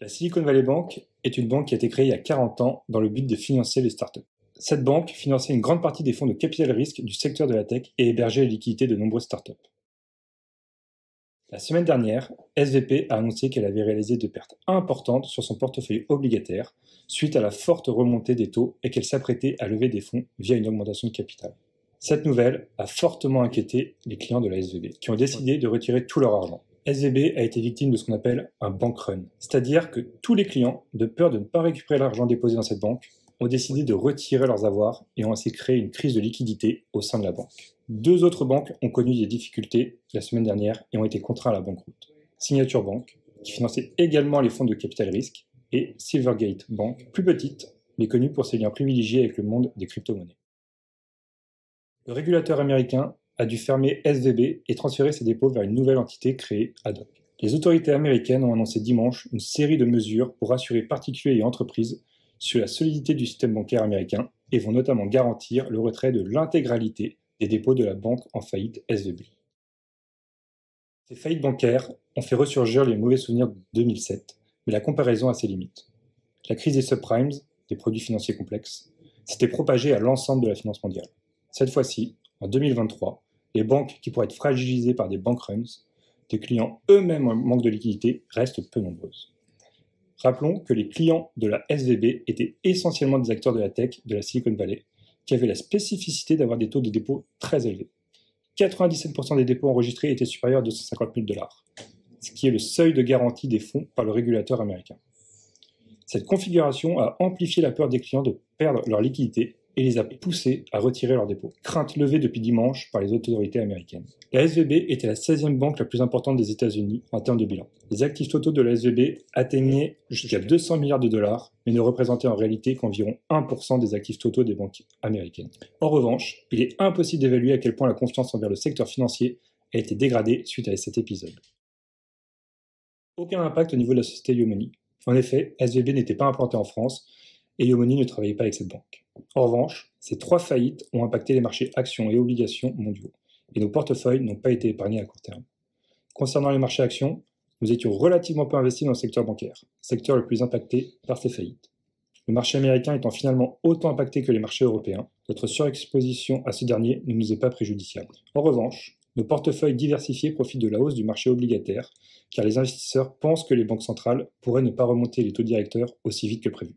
La Silicon Valley Bank est une banque qui a été créée il y a 40 ans dans le but de financer les startups. Cette banque finançait une grande partie des fonds de capital risque du secteur de la tech et hébergeait les liquidités de nombreuses startups. La semaine dernière, SVB a annoncé qu'elle avait réalisé des pertes importantes sur son portefeuille obligataire suite à la forte remontée des taux et qu'elle s'apprêtait à lever des fonds via une augmentation de capital. Cette nouvelle a fortement inquiété les clients de la SVB qui ont décidé de retirer tout leur argent. SVB a été victime de ce qu'on appelle un bank run, c'est-à-dire que tous les clients, de peur de ne pas récupérer l'argent déposé dans cette banque, ont décidé de retirer leurs avoirs et ont ainsi créé une crise de liquidité au sein de la banque. Deux autres banques ont connu des difficultés la semaine dernière et ont été contraints à la banqueroute. Signature Bank, qui finançait également les fonds de capital risque, et Silvergate Bank, plus petite, mais connue pour ses liens privilégiés avec le monde des crypto-monnaies. Le régulateur américain a dû fermer SVB et transférer ses dépôts vers une nouvelle entité créée ad hoc. Les autorités américaines ont annoncé dimanche une série de mesures pour rassurer particuliers et entreprises sur la solidité du système bancaire américain et vont notamment garantir le retrait de l'intégralité des dépôts de la banque en faillite SVB. Ces faillites bancaires ont fait ressurgir les mauvais souvenirs de 2007, mais la comparaison a ses limites. La crise des subprimes, des produits financiers complexes, s'était propagée à l'ensemble de la finance mondiale. Cette fois-ci, en 2023, les banques qui pourraient être fragilisées par des bank runs, des clients eux-mêmes en manque de liquidité, restent peu nombreuses. Rappelons que les clients de la SVB étaient essentiellement des acteurs de la tech de la Silicon Valley, qui avaient la spécificité d'avoir des taux de dépôt très élevés. 97% des dépôts enregistrés étaient supérieurs à 250 000 $, ce qui est le seuil de garantie des fonds par le régulateur américain. Cette configuration a amplifié la peur des clients de perdre leur liquidité et les a poussés à retirer leurs dépôts. Crainte levée depuis dimanche par les autorités américaines. La SVB était la 16e banque la plus importante des États-Unis en termes de bilan. Les actifs totaux de la SVB atteignaient jusqu'à 200 milliards de dollars, mais ne représentaient en réalité qu'environ 1% des actifs totaux des banques américaines. En revanche, il est impossible d'évaluer à quel point la confiance envers le secteur financier a été dégradée suite à cet épisode. Aucun impact au niveau de la société YooMoney. En effet, SVB n'était pas implanté en France et YooMoney ne travaillait pas avec cette banque. En revanche, ces 3 faillites ont impacté les marchés actions et obligations mondiaux, et nos portefeuilles n'ont pas été épargnés à court terme. Concernant les marchés actions, nous étions relativement peu investis dans le secteur bancaire, secteur le plus impacté par ces faillites. Le marché américain étant finalement autant impacté que les marchés européens, notre surexposition à ce dernier ne nous est pas préjudiciable. En revanche, nos portefeuilles diversifiés profitent de la hausse du marché obligataire, car les investisseurs pensent que les banques centrales pourraient ne pas remonter les taux directeurs aussi vite que prévu.